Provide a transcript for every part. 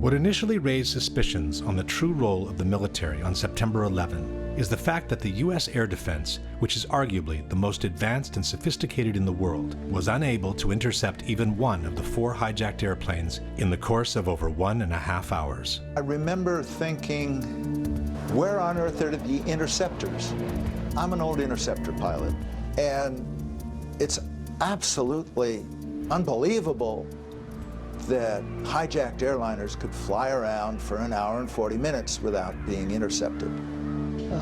What initially raised suspicions on the true role of the military on September 11 is the fact that the U.S. air defense, which is arguably the most advanced and sophisticated in the world, was unable to intercept even one of the 4 hijacked airplanes in the course of over 1.5 hours. I remember thinking, where on earth are the interceptors? I'm an old interceptor pilot, and it's absolutely unbelievable that hijacked airliners could fly around for an hour and 40 minutes without being intercepted.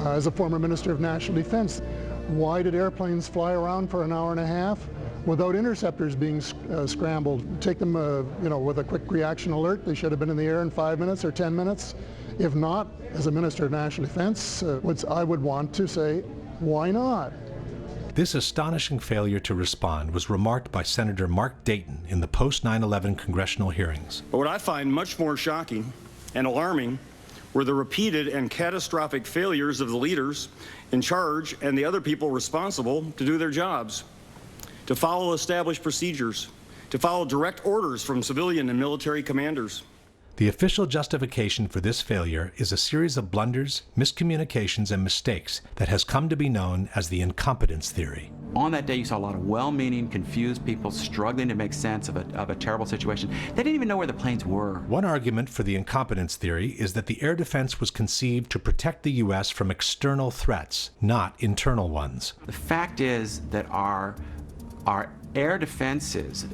As a former Minister of National Defense, why did airplanes fly around for an hour and a half without interceptors being scrambled? Take them with a quick reaction alert. They should have been in the air in 5 minutes or 10 minutes. If not, as a Minister of National Defense, I would want to say, why not? This astonishing failure to respond was remarked by Senator Mark Dayton in the post-9/11 congressional hearings. But what I find much more shocking and alarming were the repeated and catastrophic failures of the leaders in charge and the other people responsible to do their jobs, to follow established procedures, to follow direct orders from civilian and military commanders. The official justification for this failure is a series of blunders, miscommunications, and mistakes that has come to be known as the incompetence theory. On that day, you saw a lot of well-meaning, confused people struggling to make sense of a terrible situation. They didn't even know where the planes were. One argument for the incompetence theory is that the air defense was conceived to protect the U.S. from external threats, not internal ones. The fact is that our air defenses,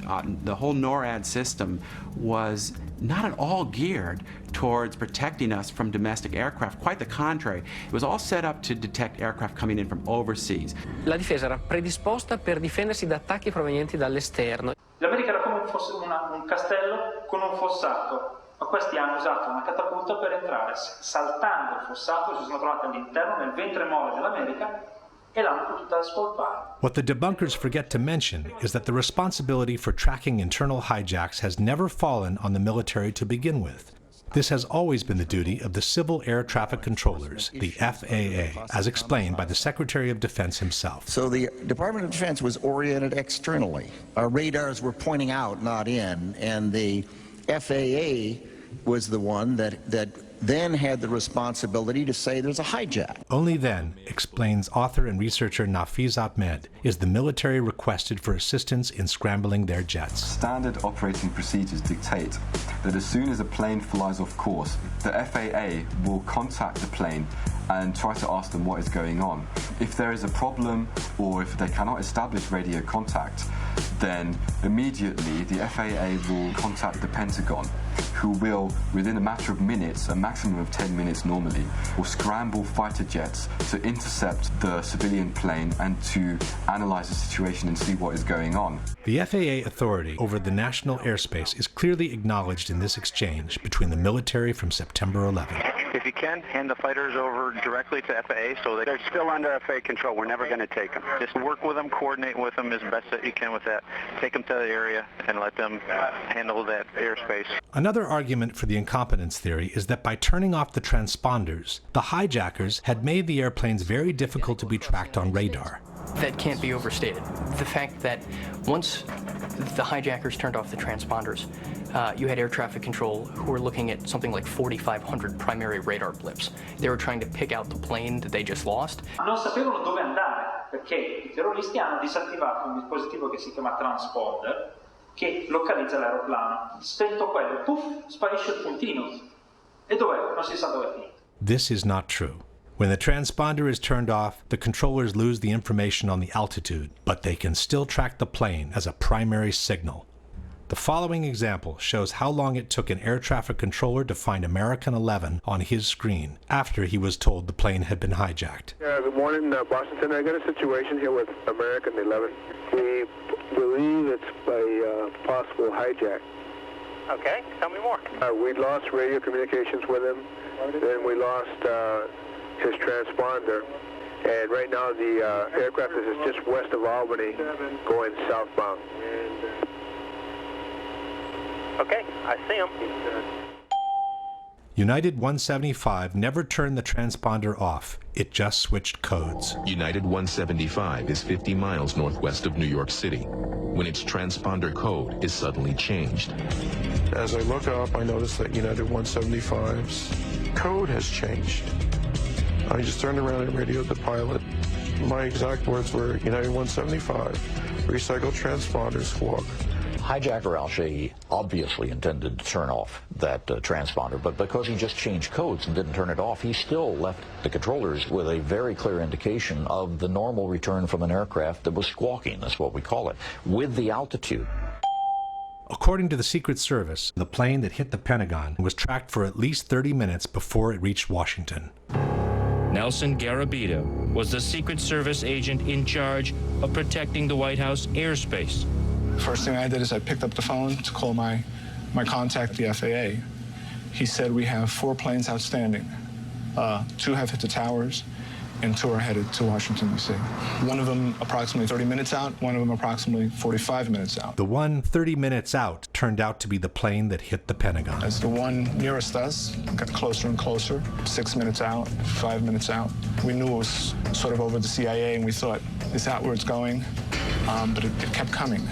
the whole NORAD system, was not at all geared towards protecting us from domestic aircraft. Quite the contrary. It was all set up to detect aircraft coming in from overseas. La difesa era predisposta per difendersi da attacchi provenienti dall'esterno. L'America era come un castello con un fossato, ma questi hanno usato una catapulta per entrare. Saltando il fossato si sono trovati all'interno, nel ventre mole dell'America, e l'hanno potuta scolpare. What the debunkers forget to mention is that the responsibility for tracking internal hijacks has never fallen on the military to begin with. This has always been the duty of the Civil Air Traffic Controllers, the FAA, as explained by the Secretary of Defense himself. So the Department of Defense was oriented externally. Our radars were pointing out, not in, and the FAA was the one that then had the responsibility to say there's a hijack. Only then, explains author and researcher Nafiz Ahmed, is the military requested for assistance in scrambling their jets. Standard operating procedures dictate that as soon as a plane flies off course, the FAA will contact the plane and try to ask them what is going on. If there is a problem or if they cannot establish radio contact, then immediately the FAA will contact the Pentagon, who will, within a matter of minutes, a maximum of 10 minutes normally, will scramble fighter jets to intercept the civilian plane and to analyze the situation and see what is going on. The FAA authority over the national airspace is clearly acknowledged in this exchange between the military from September 11. If you can, hand the fighters over directly to FAA so that they're still under FAA control. We're never going to take them. Just work with them, coordinate with them as best that you can with that. Take them to the area and let them handle that airspace. Another argument for the incompetence theory is that by turning off the transponders, the hijackers had made the airplanes very difficult to be tracked on radar. That can't be overstated. The fact that once the hijackers turned off the transponders, you had air traffic control who were looking at something like 4,500 primary radar blips. They were trying to pick out the plane that they just lost. Non sapevano dove andare perché i terroristi hanno disattivato un dispositivo che si chiama transponder che localizza l'aeroplano. Spento quello, puff, sparisce il puntino. E dov'è? Non si sa dove è finito. This is not true. When the transponder is turned off, the controllers lose the information on the altitude, but they can still track the plane as a primary signal. The following example shows how long it took an air traffic controller to find American 11 on his screen after he was told the plane had been hijacked. Good morning, Boston Center. I got a situation here with American 11. We believe it's a possible hijack. Okay, tell me more. We lost radio communications with him. Then we lost his transponder. And right now the aircraft is just west of Albany going southbound. Okay, I see him. United 175 never turned the transponder off. It just switched codes. United 175 is 50 miles northwest of New York City when its transponder code is suddenly changed. As I look up, I notice that United 175's code has changed. I just turned around and radioed the pilot. My exact words were, United 175, recycle transponders, squawk. Hijacker Al-Shehhi obviously intended to turn off that transponder, but because he just changed codes and didn't turn it off, he still left the controllers with a very clear indication of the normal return from an aircraft that was squawking, that's what we call it, with the altitude. According to the Secret Service, the plane that hit the Pentagon was tracked for at least 30 minutes before it reached Washington. Nelson Garabito was the Secret Service agent in charge of protecting the White House airspace. First thing I did is I picked up the phone to call my contact, the FAA. He said we have 4 planes outstanding. 2 have hit the towers, and 2 are headed to Washington, D.C. One of them approximately 30 minutes out, one of them approximately 45 minutes out. The one 30 minutes out turned out to be the plane that hit the Pentagon. As the one nearest us got closer and closer, 6 minutes out, 5 minutes out, we knew it was sort of over the CIA, and we thought, it's out where it's going, but it kept coming.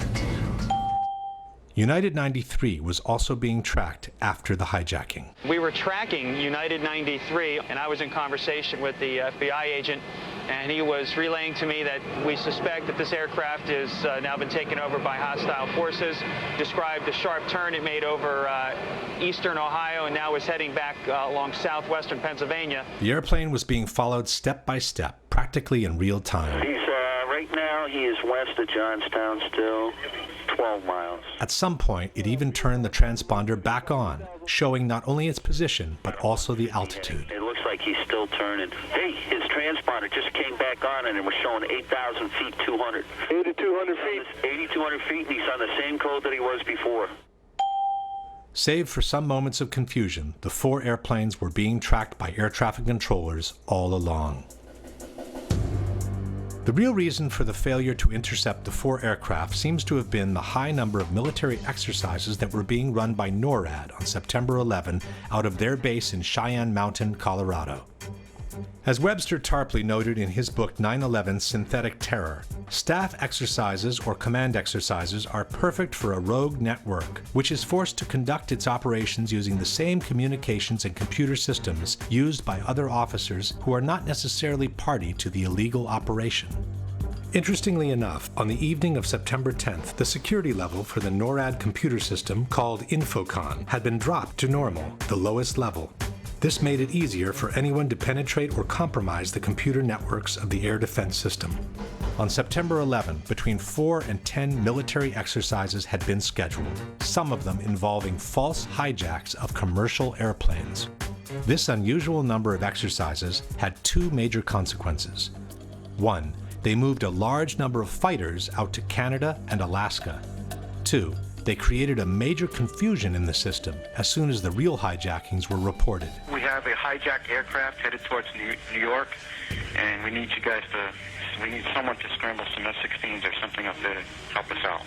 United 93 was also being tracked after the hijacking. We were tracking United 93, and I was in conversation with the FBI agent, and he was relaying to me that we suspect that this aircraft has now been taken over by hostile forces, described the sharp turn it made over eastern Ohio, and now is heading back along southwestern Pennsylvania. The airplane was being followed step by step, practically in real time. Right now, he is west of Johnstown still, 12 miles. At some point, it even turned the transponder back on, showing not only its position, but also the altitude. It looks like he's still turning. Hey, his transponder just came back on and it was showing 8,000 feet, 200. 8,200 feet? 8,200 feet, and he's on the same code that he was before. Save for some moments of confusion, the 4 airplanes were being tracked by air traffic controllers all along. The real reason for the failure to intercept the 4 aircraft seems to have been the high number of military exercises that were being run by NORAD on September 11 out of their base in Cheyenne Mountain, Colorado. As Webster Tarpley noted in his book 9/11 Synthetic Terror, staff exercises or command exercises are perfect for a rogue network, which is forced to conduct its operations using the same communications and computer systems used by other officers who are not necessarily party to the illegal operation. Interestingly enough, on the evening of September 10th, the security level for the NORAD computer system called Infocon had been dropped to normal, the lowest level. This made it easier for anyone to penetrate or compromise the computer networks of the air defense system. On September 11, between 4 and 10 military exercises had been scheduled, some of them involving false hijacks of commercial airplanes. This unusual number of exercises had 2 major consequences. 1, they moved a large number of fighters out to Canada and Alaska. 2, they created a major confusion in the system as soon as the real hijackings were reported. We have a hijacked aircraft headed towards New York, and we need someone to scramble some F-16s or something up there to help us out.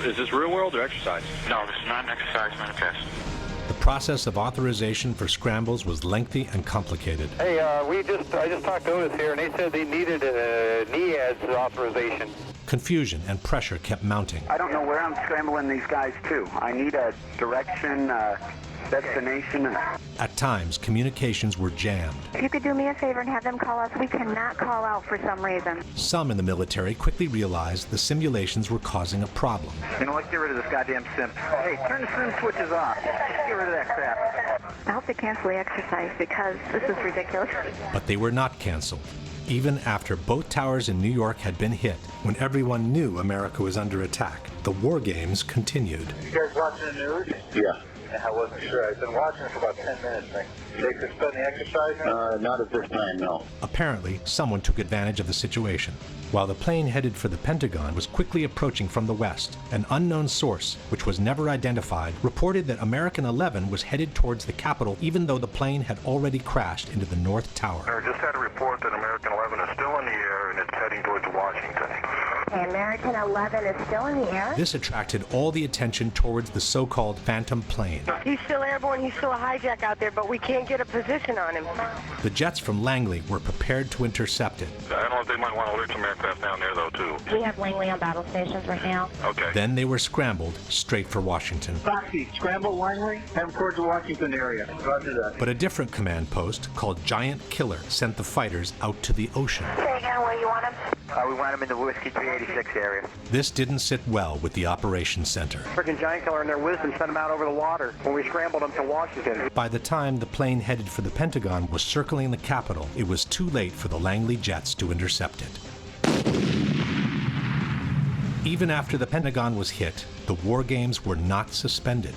Is this real world or exercise? No, this is not an exercise, not a test. The process of authorization for scrambles was lengthy and complicated. Hey, I just talked to Otis here, and they said they needed a NIADS authorization. Confusion and pressure kept mounting. I don't know where I'm scrambling these guys to. I need a direction, destination. At times, communications were jammed. If you could do me a favor and have them call us, we cannot call out for some reason. Some in the military quickly realized the simulations were causing a problem. You know, let's get rid of this goddamn sim. Hey, turn the sim switches off. Let's get rid of that crap. I hope they cancel the exercise because this is ridiculous. But they were not canceled. Even after both towers in New York had been hit, when everyone knew America was under attack, the war games continued. You guys watching the news? Yeah. I wasn't sure. I've been watching for about 10 minutes. They suspend the exercise now? Not at this time, no. Apparently, someone took advantage of the situation. While the plane headed for the Pentagon was quickly approaching from the west, an unknown source, which was never identified, reported that American 11 was headed towards the Capitol even though the plane had already crashed into the North Tower. I just had a report that American 11 is still in the air and it's heading towards Washington. Okay, American 11 is still in the air. This attracted all the attention towards the so-called Phantom plane. He's still airborne, he's still a hijack out there, but we can't get a position on him. The jets from Langley were prepared to intercept it. I don't know if they might want to alert some aircraft down there, though, too. We have Langley on battle stations right now. Okay. Then they were scrambled straight for Washington. Foxy, scramble Langley, head towards the Washington area. Roger that. But a different command post, called Giant Killer, sent the fighters out to the ocean. Say again where you want him? We want him in the Whiskey 386 area. This didn't sit well with the operations center. Freaking Giant Killer and their wisdom sent him out over the water when we scrambled him to Washington. By the time the plane headed for the Pentagon was circling the Capitol, it was too late for the Langley jets to intercept it. Even after the Pentagon was hit, the war games were not suspended.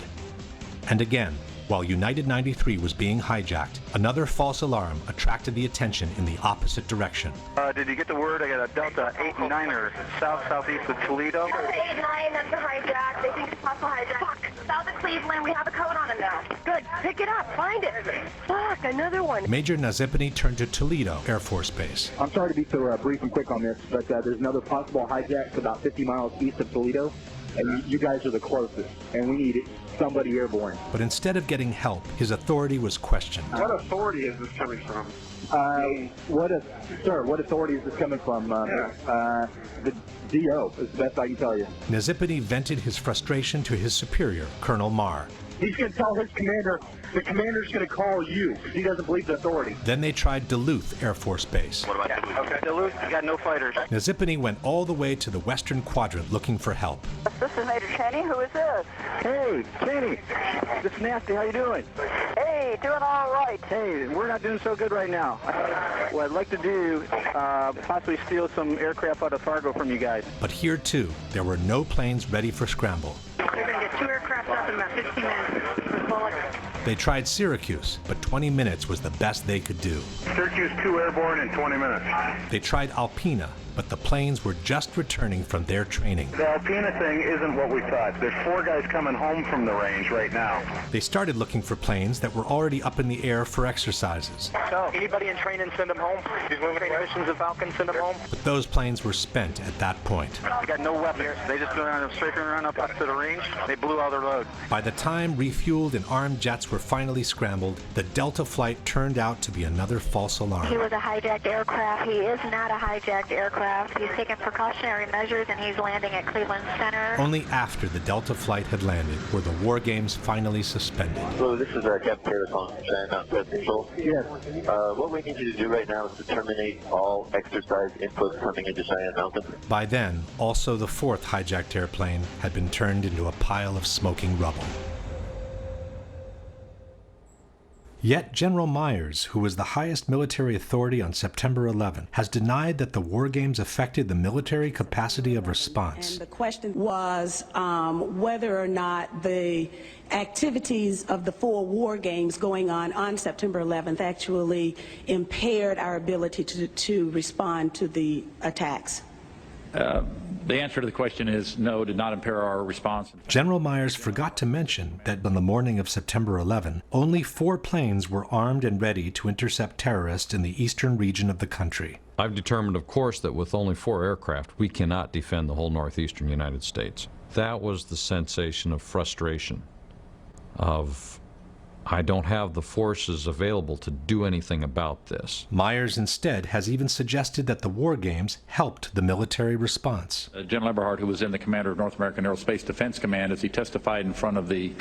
And again, while United 93 was being hijacked, another false alarm attracted the attention in the opposite direction. Did you get the word? I got a Delta 8-9er southeast of Toledo. 8-9, that's a hijack. They think it's possible hijack. Fuck. South of Cleveland, we have a code on him now. Good. Pick it up. Find it. Fuck, another one. Major Nazipany turned to Toledo Air Force Base. I'm sorry to be so brief and quick on this, but there's another possible hijack about 50 miles east of Toledo, and you guys are the closest, and we need somebody airborne. But instead of getting help, his authority was questioned. What authority is this coming from? What authority is this coming from? The DO is the best I can tell you. Nazipany vented his frustration to his superior, Colonel Marr. He's going to tell his commander, the commander's going to call you, because he doesn't believe the authority. Then they tried Duluth Air Force Base. What about Duluth? Okay, Duluth, you got no fighters. Nazipany went all the way to the Western Quadrant looking for help. This is Major Cheney. Who is this? Hey, Kenny, this is Nasty. How you doing? Hey, doing all right. Hey, we're not doing so good right now. What I'd like to do, possibly steal some aircraft out of Fargo from you guys. But here, too, there were no planes ready for scramble. They're going to get 2 aircraft up in about 15 minutes. They tried Syracuse, but 20 minutes was the best they could do. Syracuse 2 airborne in 20 minutes. They tried Alpena, but the planes were just returning from their training. The Alpena thing isn't what we thought. There's 4 guys coming home from the range right now. They started looking for planes that were already up in the air for exercises. So, anybody in training, send them home. These moving missions of Falcon, send them home. But those planes were spent at that point. They got no weapons. They just go around and straight around up to the range. They blew all their load. By the time refueled and armed jets were finally scrambled, the Delta flight turned out to be another false alarm. He was a hijacked aircraft. He is not a hijacked aircraft. He's taking precautionary measures and he's landing at Cleveland Center. Only after the Delta flight had landed were the war games finally suspended. So this is Captain Taylor calling from China Mountain Control. Yes. What we need you to do right now is to terminate all exercise inputs coming into Cheyenne Mountain. By then, also the 4th hijacked airplane had been turned into a pile of smoking rubble. Yet General Myers, who was the highest military authority on September 11, has denied that the war games affected the military capacity of response. And the question was whether or not the activities of the 4 war games going on September 11th actually impaired our ability to respond to the attacks. The answer to the question is no, did not impair our response. General Myers forgot to mention that on the morning of September 11, only 4 planes were armed and ready to intercept terrorists in the eastern region of the country. I've determined, of course, that with only 4 aircraft, we cannot defend the whole northeastern United States. That was the sensation of frustration, of I don't have the forces available to do anything about this. Myers instead has even suggested that the war games helped the military response. General Eberhart, who was then the commander of North American Aerospace Defense Command, as he testified in front of the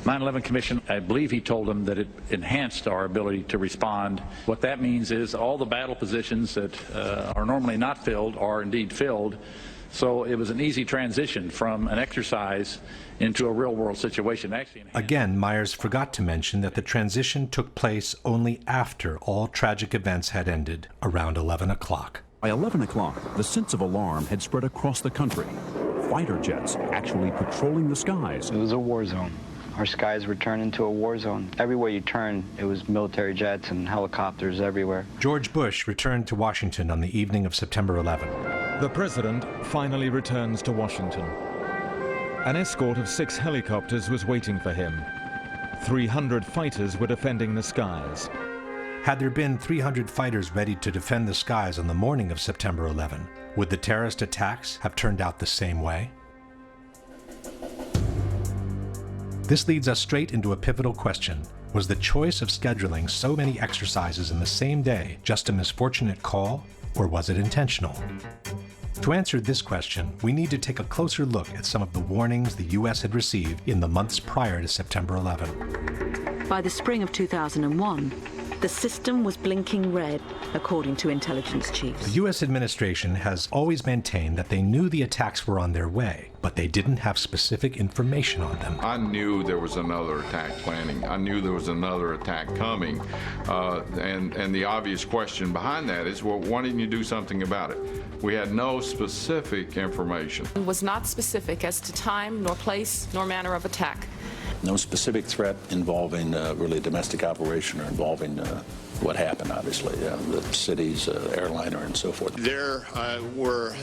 9/11 Commission, I believe he told them that it enhanced our ability to respond. What that means is all the battle positions that are normally not filled are indeed filled. So it was an easy transition from an exercise into a real-world situation. Again, Myers forgot to mention that the transition took place only after all tragic events had ended, around 11 o'clock. By 11 o'clock, the sense of alarm had spread across the country. Fighter jets actually patrolling the skies. It was a war zone. Our skies were turned into a war zone. Everywhere you turn, it was military jets and helicopters everywhere. George Bush returned to Washington on the evening of September 11. The president finally returns to Washington. An escort of 6 helicopters was waiting for him. 300 fighters were defending the skies. Had there been 300 fighters ready to defend the skies on the morning of September 11, would the terrorist attacks have turned out the same way? This leads us straight into a pivotal question. Was the choice of scheduling so many exercises in the same day just a misfortunate call, or was it intentional? To answer this question, we need to take a closer look at some of the warnings the U.S. had received in the months prior to September 11. By the spring of 2001, the system was blinking red, according to intelligence chiefs. The U.S. administration has always maintained that they knew the attacks were on their way, but they didn't have specific information on them. I knew there was another attack planning. I knew there was another attack coming. And the obvious question behind that is, well, why didn't you do something about it? We had no specific information. It was not specific as to time, nor place, nor manner of attack. No specific threat involving really a domestic operation or involving what happened, obviously, the city's airliner and so forth. There were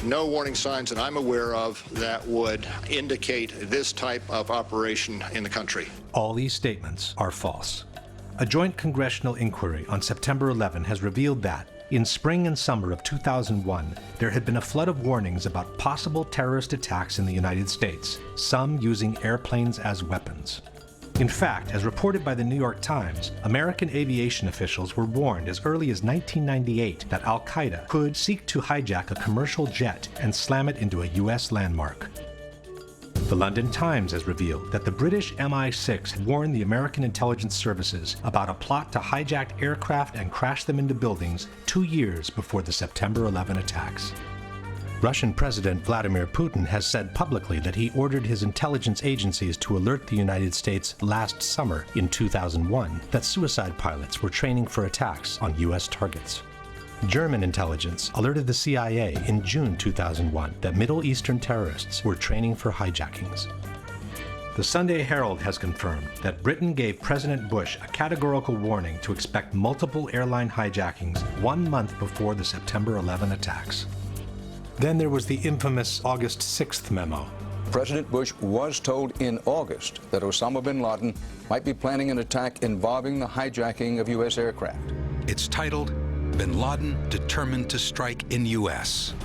no warning signs that I'm aware of that would indicate this type of operation in the country. All these statements are false. A joint congressional inquiry on September 11 has revealed that in spring and summer of 2001, there had been a flood of warnings about possible terrorist attacks in the United States, some using airplanes as weapons. In fact, as reported by the New York Times, American aviation officials were warned as early as 1998 that Al-Qaeda could seek to hijack a commercial jet and slam it into a U.S. landmark. The London Times has revealed that the British MI6 had warned the American intelligence services about a plot to hijack aircraft and crash them into buildings 2 years before the September 11 attacks. Russian President Vladimir Putin has said publicly that he ordered his intelligence agencies to alert the United States last summer in 2001 that suicide pilots were training for attacks on U.S. targets. German intelligence alerted the CIA in June 2001 that Middle Eastern terrorists were training for hijackings. The Sunday Herald has confirmed that Britain gave President Bush a categorical warning to expect multiple airline hijackings 1 month before the September 11 attacks. Then there was the infamous August 6th memo. President Bush was told in August that Osama bin Laden might be planning an attack involving the hijacking of U.S. aircraft. It's titled, Bin Laden Determined to Strike in U.S.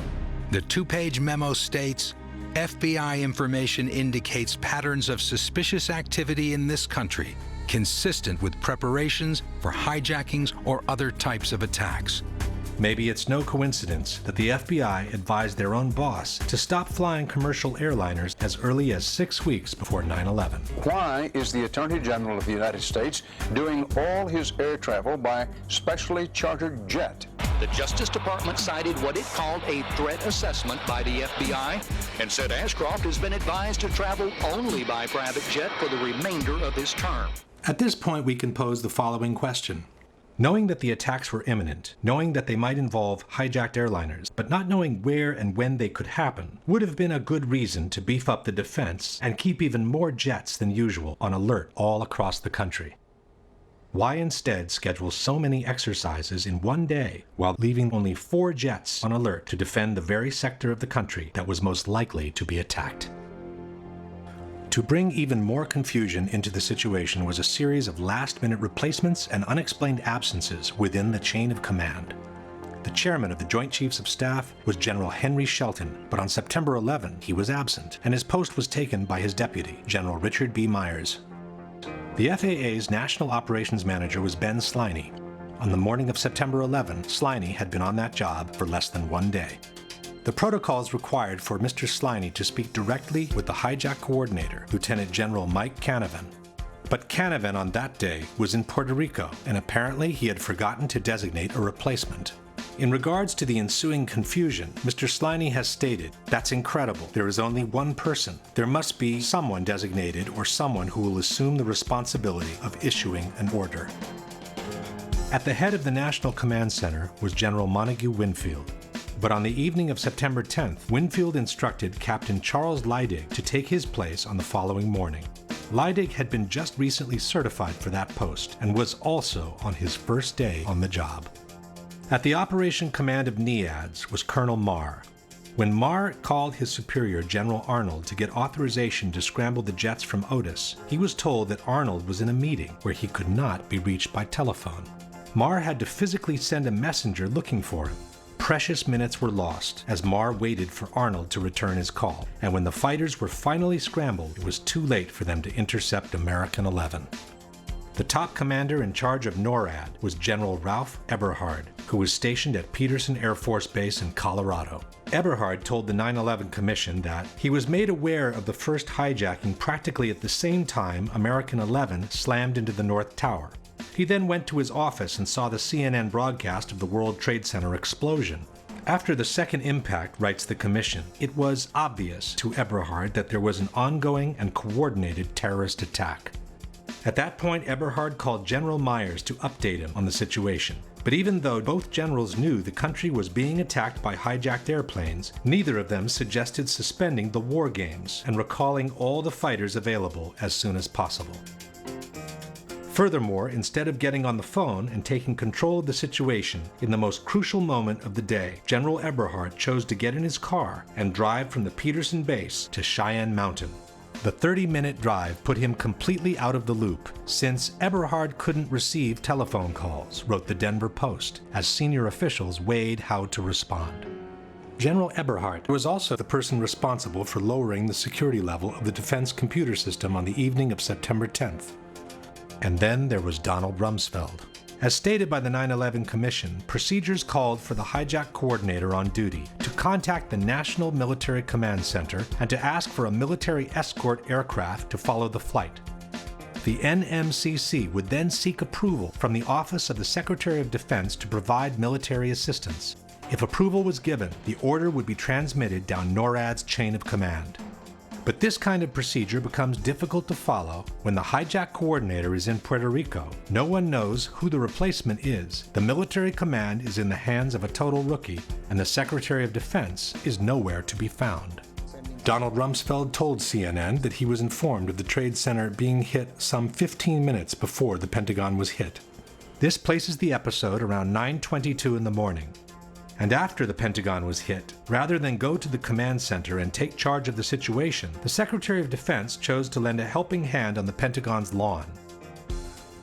The 2-page memo states, FBI information indicates patterns of suspicious activity in this country, consistent with preparations for hijackings or other types of attacks. Maybe it's no coincidence that the FBI advised their own boss to stop flying commercial airliners as early as 6 weeks before 9/11. Why is the Attorney General of the United States doing all his air travel by specially chartered jet? The Justice Department cited what it called a threat assessment by the FBI and said Ashcroft has been advised to travel only by private jet for the remainder of his term. At this point, we can pose the following question. Knowing that the attacks were imminent, knowing that they might involve hijacked airliners, but not knowing where and when they could happen, would have been a good reason to beef up the defense and keep even more jets than usual on alert all across the country. Why instead schedule so many exercises in one day while leaving only 4 jets on alert to defend the very sector of the country that was most likely to be attacked? To bring even more confusion into the situation was a series of last-minute replacements and unexplained absences within the chain of command. The chairman of the Joint Chiefs of Staff was General Henry Shelton, but on September 11 he was absent, and his post was taken by his deputy, General Richard B. Myers. The FAA's National Operations Manager was Ben Sliney. On the morning of September 11, Sliney had been on that job for less than 1 day. The protocols required for Mr. Sliney to speak directly with the hijack coordinator, Lieutenant General Mike Canavan. But Canavan on that day was in Puerto Rico, and apparently he had forgotten to designate a replacement. In regards to the ensuing confusion, Mr. Sliney has stated, "That's incredible. There is only one person. There must be someone designated or someone who will assume the responsibility of issuing an order." At the head of the National Command Center was General Montague Winfield. But on the evening of September 10th, Winfield instructed Captain Charles Leidig to take his place on the following morning. Leidig had been just recently certified for that post and was also on his first day on the job. At the operation command of NEADS was Colonel Marr. When Marr called his superior, General Arnold, to get authorization to scramble the jets from Otis, he was told that Arnold was in a meeting where he could not be reached by telephone. Marr had to physically send a messenger looking for him. Precious minutes were lost as Marr waited for Arnold to return his call, and when the fighters were finally scrambled, it was too late for them to intercept American 11. The top commander in charge of NORAD was General Ralph Eberhard, who was stationed at Peterson Air Force Base in Colorado. Eberhard told the 9/11 Commission that he was made aware of the first hijacking practically at the same time American 11 slammed into the North Tower. He then went to his office and saw the CNN broadcast of the World Trade Center explosion. After the second impact, writes the Commission, it was obvious to Eberhard that there was an ongoing and coordinated terrorist attack. At that point, Eberhard called General Myers to update him on the situation. But even though both generals knew the country was being attacked by hijacked airplanes, neither of them suggested suspending the war games and recalling all the fighters available as soon as possible. Furthermore, instead of getting on the phone and taking control of the situation in the most crucial moment of the day, General Eberhard chose to get in his car and drive from the Peterson base to Cheyenne Mountain. The 30-minute drive put him completely out of the loop, since Eberhard couldn't receive telephone calls, wrote the Denver Post, as senior officials weighed how to respond. General Eberhard was also the person responsible for lowering the security level of the defense computer system on the evening of September 10th. And then there was Donald Rumsfeld. As stated by the 9/11 Commission, procedures called for the hijack coordinator on duty to contact the National Military Command Center and to ask for a military escort aircraft to follow the flight. The NMCC would then seek approval from the Office of the Secretary of Defense to provide military assistance. If approval was given, the order would be transmitted down NORAD's chain of command. But this kind of procedure becomes difficult to follow when the hijack coordinator is in Puerto Rico. No one knows who the replacement is. The military command is in the hands of a total rookie, and the Secretary of Defense is nowhere to be found. Donald Rumsfeld told CNN that he was informed of the Trade Center being hit some 15 minutes before the Pentagon was hit. This places the episode around 9:22 in the morning. And after the Pentagon was hit, rather than go to the command center and take charge of the situation, the Secretary of Defense chose to lend a helping hand on the Pentagon's lawn.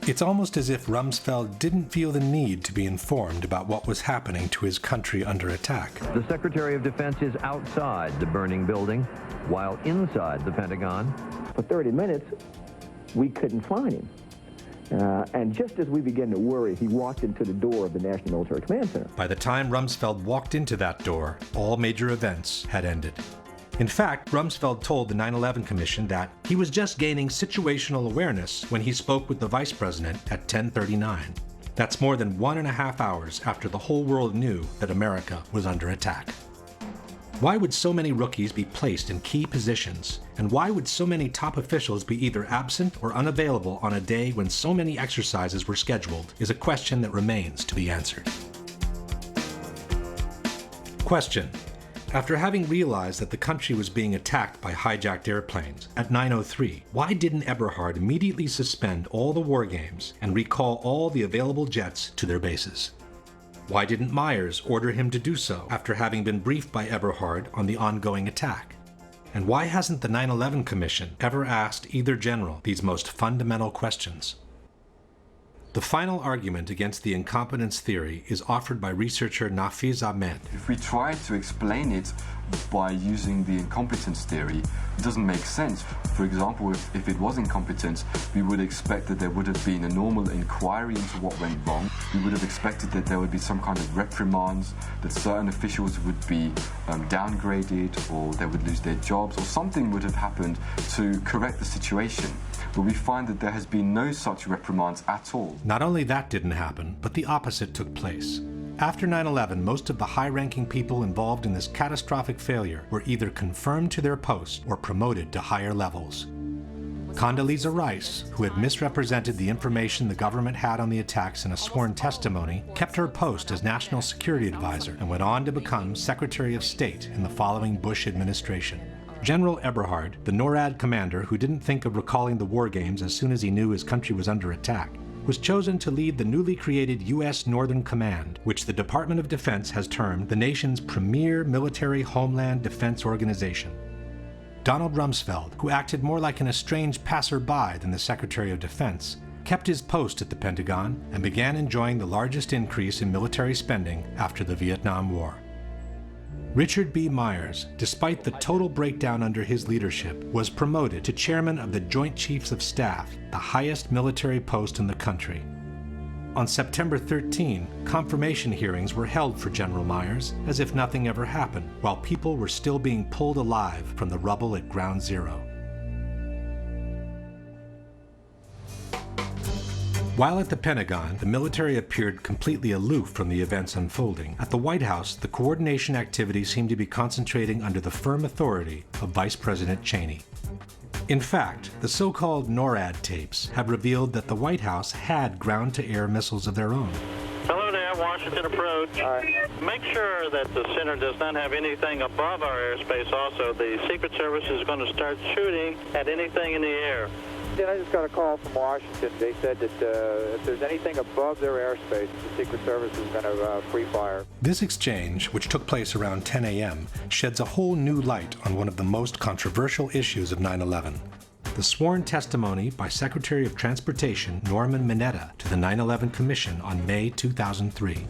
It's almost as if Rumsfeld didn't feel the need to be informed about what was happening to his country under attack. The Secretary of Defense is outside the burning building, while inside the Pentagon. For 30 minutes, we couldn't find him. And just as we began to worry, he walked into the door of the National Military Command Center. By the time Rumsfeld walked into that door, all major events had ended. In fact, Rumsfeld told the 9/11 Commission that he was just gaining situational awareness when he spoke with the Vice President at 10:39. That's more than 1.5 hours after the whole world knew that America was under attack. Why would so many rookies be placed in key positions? And why would so many top officials be either absent or unavailable on a day when so many exercises were scheduled is a question that remains to be answered. Question. After having realized that the country was being attacked by hijacked airplanes at 9:03, why didn't Eberhard immediately suspend all the war games and recall all the available jets to their bases? Why didn't Myers order him to do so after having been briefed by Eberhard on the ongoing attack? And why hasn't the 9/11 Commission ever asked either general these most fundamental questions? The final argument against the incompetence theory is offered by researcher Nafiz Ahmed. If we try to explain it by using the incompetence theory, it doesn't make sense. For example, if it was incompetence, we would expect that there would have been a normal inquiry into what went wrong. We would have expected that there would be some kind of reprimands, that certain officials would be downgraded, or they would lose their jobs, or something would have happened to correct the situation. But we find that there has been no such reprimands at all. Not only that didn't happen, but the opposite took place. After 9/11, most of the high-ranking people involved in this catastrophic failure were either confirmed to their posts or promoted to higher levels. Condoleezza Rice, who had misrepresented the information the government had on the attacks in a sworn testimony, kept her post as National Security Advisor and went on to become Secretary of State in the following Bush administration. General Eberhard, the NORAD commander who didn't think of recalling the war games as soon as he knew his country was under attack, was chosen to lead the newly created U.S. Northern Command, which the Department of Defense has termed the nation's premier military homeland defense organization. Donald Rumsfeld, who acted more like an estranged passerby than the Secretary of Defense, kept his post at the Pentagon and began enjoying the largest increase in military spending after the Vietnam War. Richard B. Myers, despite the total breakdown under his leadership, was promoted to chairman of the Joint Chiefs of Staff, the highest military post in the country. On September 13, confirmation hearings were held for General Myers as if nothing ever happened, while people were still being pulled alive from the rubble at Ground Zero. While at the Pentagon, the military appeared completely aloof from the events unfolding. At the White House, the coordination activities seemed to be concentrating under the firm authority of Vice President Cheney. In fact, the so-called NORAD tapes have revealed that the White House had ground-to-air missiles of their own. Hello there, Washington approach. Make sure that the center does not have anything above our airspace also. The Secret Service is going to start shooting at anything in the air. I just got a call from Washington. They said that if there's anything above their airspace, the Secret Service is going to free fire. This exchange, which took place around 10 a.m., sheds a whole new light on one of the most controversial issues of 9/11. The sworn testimony by Secretary of Transportation Norman Mineta to the 9/11 Commission on May 2003.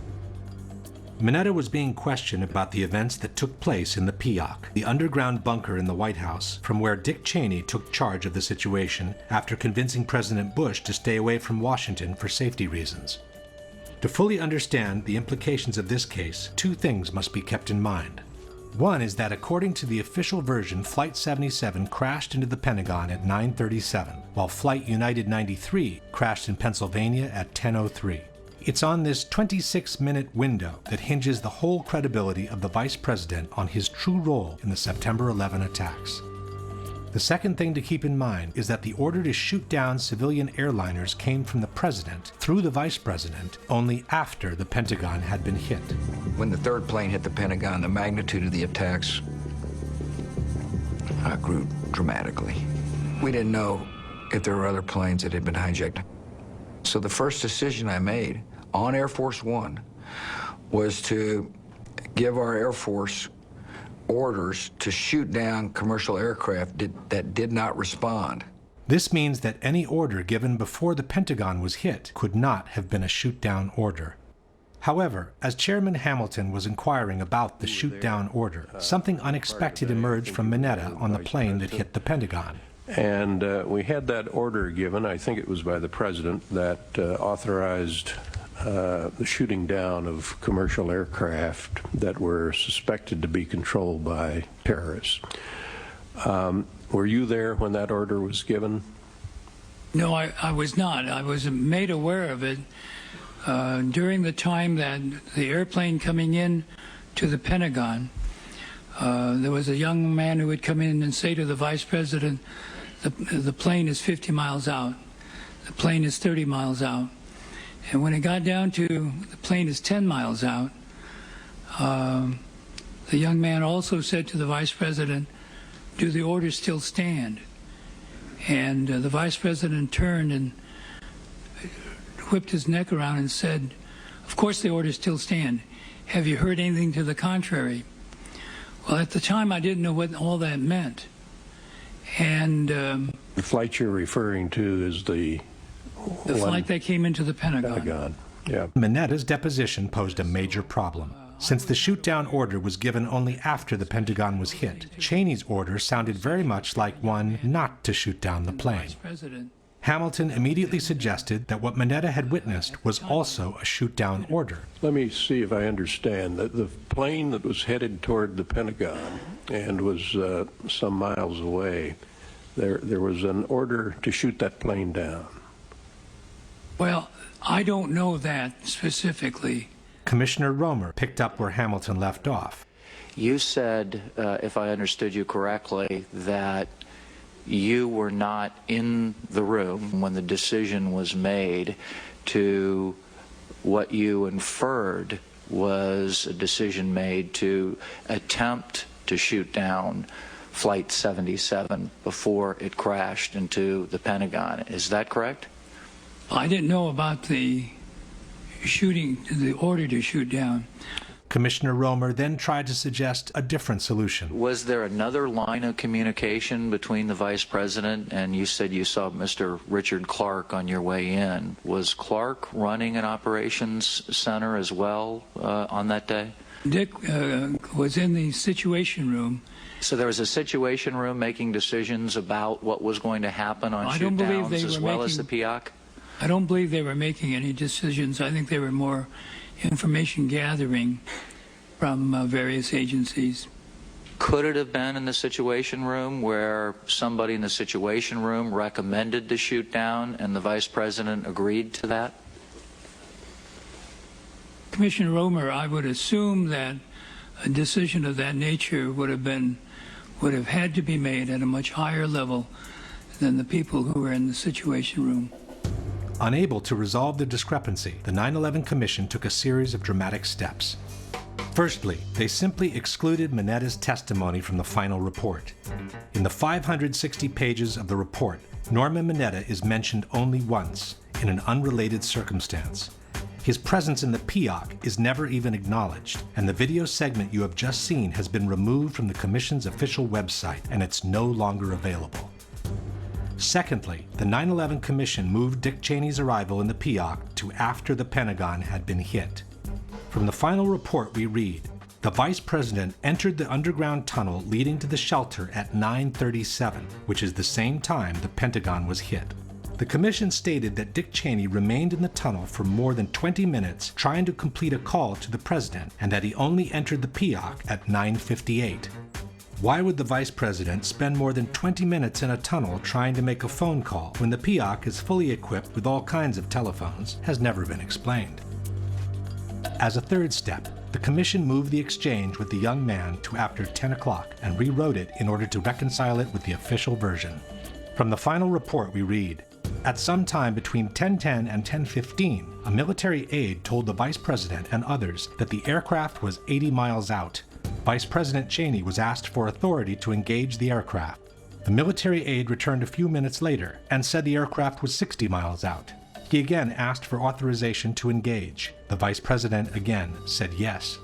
Mineta was being questioned about the events that took place in the PIOC, the underground bunker in the White House, from where Dick Cheney took charge of the situation after convincing President Bush to stay away from Washington for safety reasons. To fully understand the implications of this case, two things must be kept in mind. One is that according to the official version, Flight 77 crashed into the Pentagon at 9:37, while Flight United 93 crashed in Pennsylvania at 10:03. It's on this 26-minute window that hinges the whole credibility of the Vice President on his true role in the September 11 attacks. The second thing to keep in mind is that the order to shoot down civilian airliners came from the President through the Vice President only after the Pentagon had been hit. When the third plane hit the Pentagon, the magnitude of the attacks grew dramatically. We didn't know if there were other planes that had been hijacked. So the first decision I made on Air Force One was to give our Air Force orders to shoot down commercial aircraft that did not respond. This means that any order given before the Pentagon was hit could not have been a shoot-down order. However, as Chairman Hamilton was inquiring about the shoot-down order, something unexpected emerged from Mineta on the plane that hit the Pentagon. And we had that order given, I think it was by the President, that authorized the shooting down of commercial aircraft that were suspected to be controlled by terrorists. Were you there when that order was given? No, I was not. I was made aware of it during the time that the airplane coming in to the Pentagon, there was a young man who would come in and say to the Vice President, the plane is 50 miles out, the plane is 30 miles out. And when it got down to the plane is 10 miles out, the young man also said to the Vice President, do the orders still stand? And the Vice President turned and whipped his neck around and said, of course the orders still stand. Have you heard anything to the contrary? Well, at the time, I didn't know what all that meant. And the flight you're referring to is the flight that came into the Pentagon. Yeah. Mineta's deposition posed a major problem. Since the shoot-down order was given only after the Pentagon was hit, Cheney's order sounded very much like one not to shoot down the plane. Hamilton immediately suggested that what Mineta had witnessed was also a shoot-down order. Let me see if I understand. The plane that was headed toward the Pentagon and was some miles away, there was an order to shoot that plane down. Well, I don't know that specifically. Commissioner Romer picked up where Hamilton left off. You said, if I understood you correctly, that you were not in the room when the decision was made to what you inferred was a decision made to attempt to shoot down Flight 77 before it crashed into the Pentagon. Is that correct? I didn't know about the shooting, the order to shoot down. Commissioner Romer then tried to suggest a different solution. Was there another line of communication between the Vice President and you said you saw Mr. Richard Clark on your way in? Was Clark running an operations center as well on that day? Dick was in the Situation Room. So there was a Situation Room making decisions about what was going to happen on shoot downs as well as the PIOC? I don't believe they were making any decisions. I think they were more information gathering from various agencies. Could it have been in the Situation Room where somebody in the Situation Room recommended the shoot down and the Vice President agreed to that? Commissioner Romer, I would assume that a decision of that nature would have had to be made at a much higher level than the people who were in the Situation Room. Unable to resolve the discrepancy, the 9/11 Commission took a series of dramatic steps. Firstly, they simply excluded Minetta's testimony from the final report. In the 560 pages of the report, Norman Mineta is mentioned only once, in an unrelated circumstance. His presence in the PIOC is never even acknowledged, and the video segment you have just seen has been removed from the Commission's official website, and it's no longer available. Secondly, the 9/11 Commission moved Dick Cheney's arrival in the PIOC to after the Pentagon had been hit. From the final report we read, the Vice President entered the underground tunnel leading to the shelter at 9:37, which is the same time the Pentagon was hit. The Commission stated that Dick Cheney remained in the tunnel for more than 20 minutes trying to complete a call to the President, and that he only entered the PIOC at 9:58. Why would the Vice President spend more than 20 minutes in a tunnel trying to make a phone call when the PIOC is fully equipped with all kinds of telephones has never been explained. As a third step, the Commission moved the exchange with the young man to after 10 o'clock and rewrote it in order to reconcile it with the official version. From the final report we read, at some time between 10:10 and 10:15, a military aide told the Vice President and others that the aircraft was 80 miles out. Vice President Cheney was asked for authority to engage the aircraft. The military aide returned a few minutes later and said the aircraft was 60 miles out. He again asked for authorization to engage. The Vice President again said yes.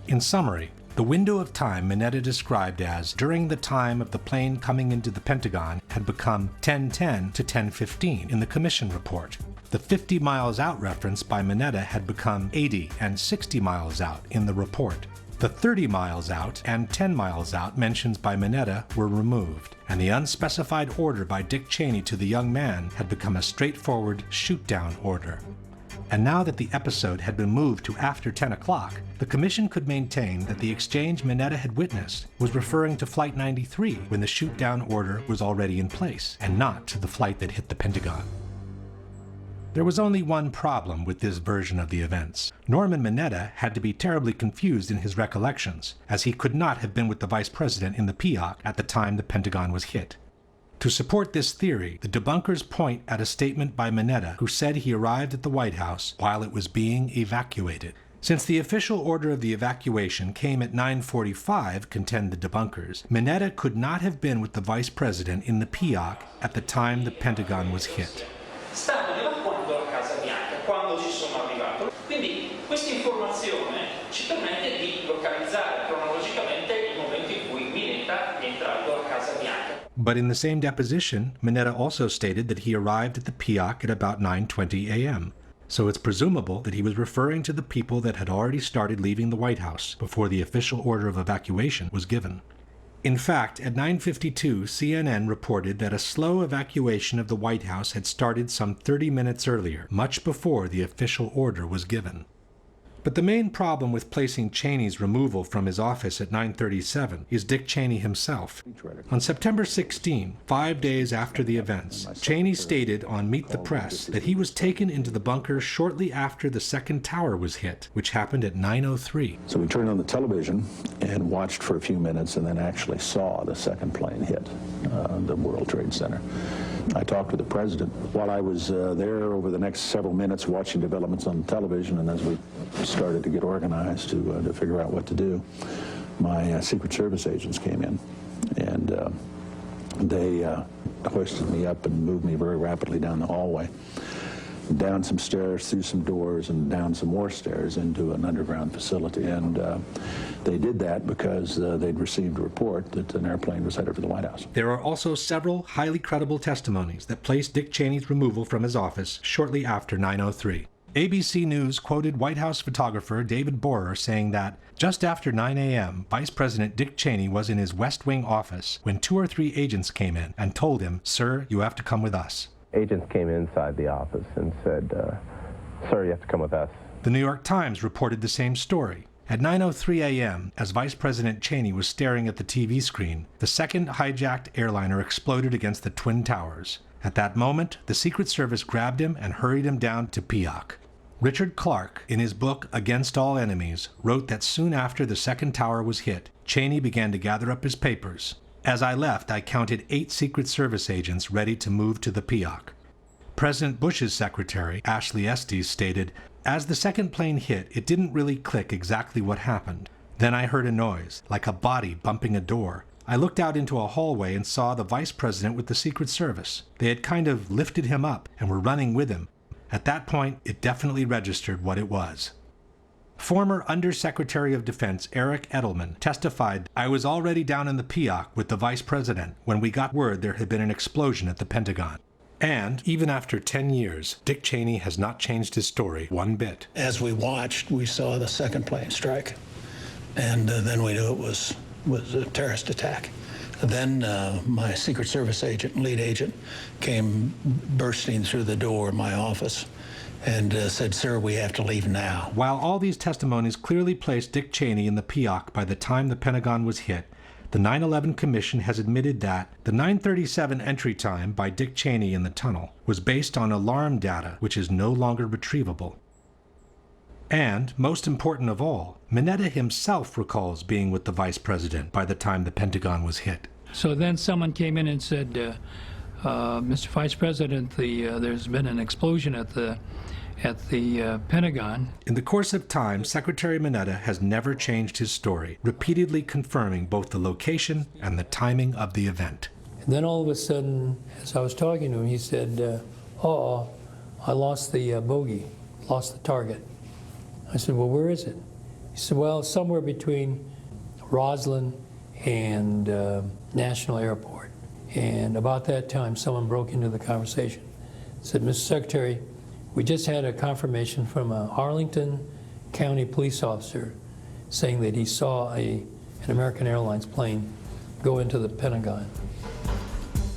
In summary, the window of time Mineta described as during the time of the plane coming into the Pentagon had become 10:10 to 10:15 in the Commission report. The 50 miles out reference by Mineta had become 80 and 60 miles out in the report. The 30 miles out and 10 miles out mentions by Mineta were removed, and the unspecified order by Dick Cheney to the young man had become a straightforward shoot-down order. And now that the episode had been moved to after 10 o'clock, the Commission could maintain that the exchange Mineta had witnessed was referring to Flight 93 when the shoot-down order was already in place, and not to the flight that hit the Pentagon. There was only one problem with this version of the events. Norman Mineta had to be terribly confused in his recollections, as he could not have been with the Vice President in the PIOC at the time the Pentagon was hit. To support this theory, the debunkers point at a statement by Mineta, who said he arrived at the White House while it was being evacuated. Since the official order of the evacuation came at 9:45, contend the debunkers, Mineta could not have been with the Vice President in the PIOC at the time the Pentagon was hit. Stanno evacuando la Casa Bianca quando ci sono arrivato. Quindi questa informazione ci permette di localizzare cronologicamente il momento in cui Mineta è entrato alla Casa Bianca. But in the same deposition, Mineta also stated that he arrived at the PIOC at about 9:20 a.m. So it's presumable that he was referring to the people that had already started leaving the White House before the official order of evacuation was given. In fact, at 9:52, CNN reported that a slow evacuation of the White House had started some 30 minutes earlier, much before the official order was given. But the main problem with placing Cheney's removal from his office at 9:37 is Dick Cheney himself. On September 16, 5 days after the events, Cheney stated on Meet the Press that he was taken into the bunker shortly after the second tower was hit, which happened at 9:03. So we turned on the television and watched for a few minutes and then actually saw the second plane hit the World Trade Center. I talked to the president while I was there over the next several minutes watching developments on television, and as we started to get organized to figure out what to do, my Secret Service agents came in, and they hoisted me up and moved me very rapidly down the hallway. down some stairs, through some doors, and down some more stairs into an underground facility. And they did that because they'd received a report that an airplane was headed for the White House. There are also several highly credible testimonies that place Dick Cheney's removal from his office shortly after 9/03. ABC News quoted White House photographer David Borer saying that just after 9 a.m., Vice President Dick Cheney was in his West Wing office when 2 or 3 agents came in and told him, "Sir, you have to come with us." Agents came inside the office and said, "Sir, you have to come with us." The New York Times reported the same story. At 9:03 a.m., as Vice President Cheney was staring at the TV screen, the second hijacked airliner exploded against the Twin Towers. At that moment, the Secret Service grabbed him and hurried him down to Peoc. Richard Clarke, in his book Against All Enemies, wrote that soon after the second tower was hit, Cheney began to gather up his papers. As I left, I counted 8 Secret Service agents ready to move to the Peoc. President Bush's secretary, Ashley Estes, stated, "As the second plane hit, it didn't really click exactly what happened. Then I heard a noise, like a body bumping a door. I looked out into a hallway and saw the vice president with the Secret Service. They had kind of lifted him up and were running with him. At that point, it definitely registered what it was." Former Undersecretary of Defense Eric Edelman testified, "I was already down in the Peoc with the vice president when we got word there had been an explosion at the Pentagon." And even after 10 years, Dick Cheney has not changed his story one bit. As we watched, we saw the second plane strike, and then we knew it was a terrorist attack. Then my Secret Service agent, lead agent, came bursting through the door of my office and said, "Sir, we have to leave now." While all these testimonies clearly placed Dick Cheney in the Peoc by the time the Pentagon was hit, the 9/11 Commission has admitted that the 9:37 entry time by Dick Cheney in the tunnel was based on alarm data which is no longer retrievable. And, most important of all, Mineta himself recalls being with the vice president by the time the Pentagon was hit. So then someone came in and said, Mr. Vice President, there's been an explosion at the Pentagon. In the course of time, Secretary Mineta has never changed his story, repeatedly confirming both the location and the timing of the event. And then all of a sudden, as I was talking to him, he said, I lost the bogey, lost the target. I said, well, where is it? He said, well, somewhere between Roslyn and National Airport. And about that time, someone broke into the conversation. Said, Mr. Secretary, we just had a confirmation from a Arlington County police officer saying that he saw an American Airlines plane go into the Pentagon.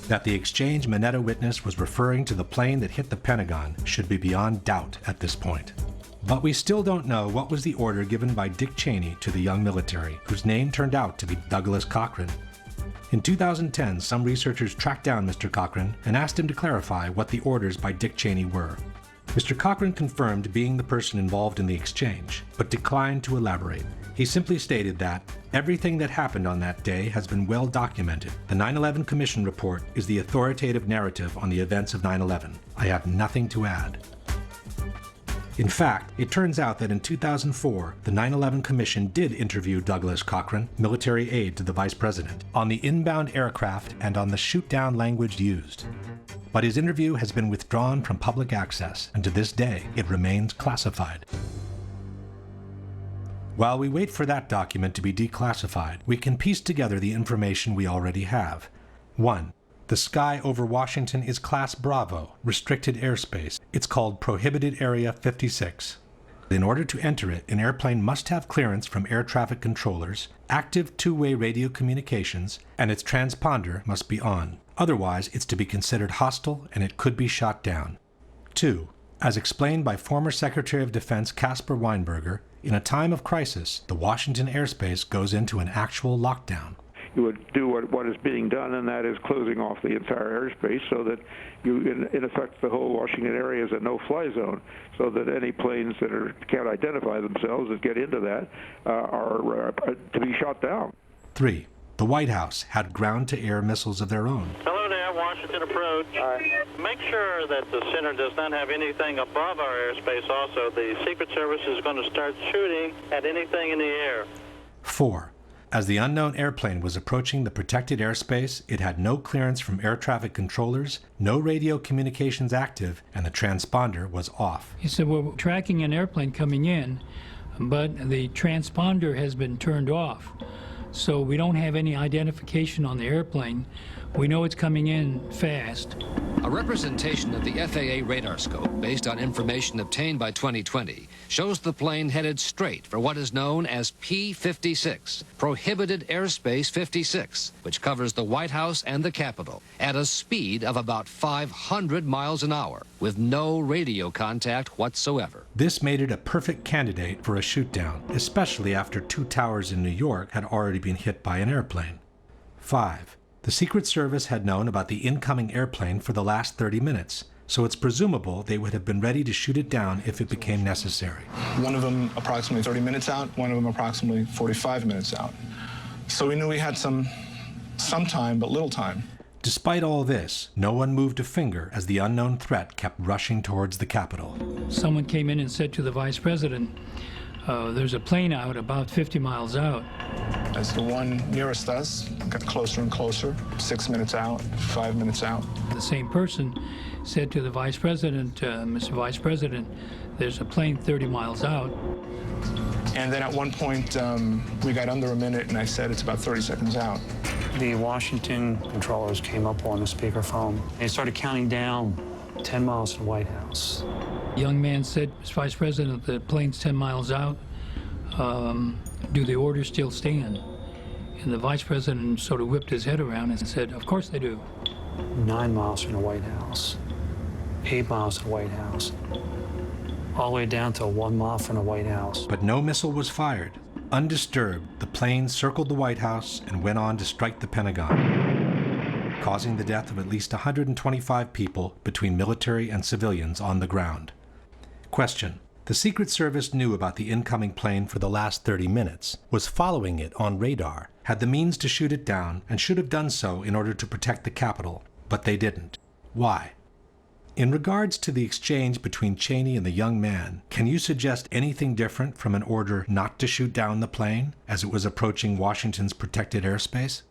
That the exchange Mineta witnessed was referring to the plane that hit the Pentagon should be beyond doubt at this point. But we still don't know what was the order given by Dick Cheney to the young military, whose name turned out to be Douglas Cochran. In 2010, some researchers tracked down Mr. Cochran and asked him to clarify what the orders by Dick Cheney were. Mr. Cochran confirmed being the person involved in the exchange, but declined to elaborate. He simply stated that everything that happened on that day has been well documented. The 9/11 Commission report is the authoritative narrative on the events of 9/11. I have nothing to add. In fact, it turns out that in 2004, the 9/11 Commission did interview Douglas Cochran, military aide to the Vice President, on the inbound aircraft and on the shoot-down language used. But his interview has been withdrawn from public access, and to this day, it remains classified. While we wait for that document to be declassified, we can piece together the information we already have. 1. The sky over Washington is Class Bravo, restricted airspace. It's called Prohibited Area 56. In order to enter it, an airplane must have clearance from air traffic controllers, active two-way radio communications, and its transponder must be on. Otherwise, it's to be considered hostile and it could be shot down. 2. As explained by former Secretary of Defense Caspar Weinberger, in a time of crisis, the Washington airspace goes into an actual lockdown. You would do what is being done, and that is closing off the entire airspace so that you, in effect, the whole Washington area is a no-fly zone, so that any planes that can't identify themselves that get into that are to be shot down. 3. The White House had ground-to-air missiles of their own. Hello there, Washington approach. Make sure that the center does not have anything above our airspace also. The Secret Service is going to start shooting at anything in the air. 4. As the unknown airplane was approaching the protected airspace, it had no clearance from air traffic controllers, no radio communications active, and the transponder was off. He said, we're tracking an airplane coming in, but the transponder has been turned off. So we don't have any identification on the airplane. We know it's coming in fast. A representation of the FAA radar scope based on information obtained by 2020 shows the plane headed straight for what is known as P-56, Prohibited Airspace 56, which covers the White House and the Capitol, at a speed of about 500 miles an hour, with no radio contact whatsoever. This made it a perfect candidate for a shoot-down, especially after 2 towers in New York had already been hit by an airplane. 5. The Secret Service had known about the incoming airplane for the last 30 minutes, so it's presumable they would have been ready to shoot it down if it became necessary. One of them approximately 30 minutes out, one of them approximately 45 minutes out. So we knew we had some time, but little time. Despite all this, no one moved a finger as the unknown threat kept rushing towards the Capitol. Someone came in and said to the Vice President, there's a plane out about 50 miles out. As the one nearest us got closer and closer, 6 minutes out, 5 minutes out. The same person said to the Vice President, Mr. Vice President, there's a plane 30 miles out. And then at one point, we got under a minute, and I said it's about 30 seconds out. The Washington controllers came up on the speakerphone. They started counting down 10 miles to the White House. The young man said, Mr. Vice President, the plane's 10 miles out. Do the orders still stand? And the Vice President sort of whipped his head around and said, of course they do. 9 miles from the White House, 8 miles to the White House, all the way down to 1 mile from the White House. But no missile was fired. Undisturbed, the plane circled the White House and went on to strike the Pentagon, causing the death of at least 125 people between military and civilians on the ground. Question. The Secret Service knew about the incoming plane for the last 30 minutes, was following it on radar, had the means to shoot it down, and should have done so in order to protect the Capitol, but they didn't. Why? In regards to the exchange between Cheney and the young man, can you suggest anything different from an order not to shoot down the plane as it was approaching Washington's protected airspace?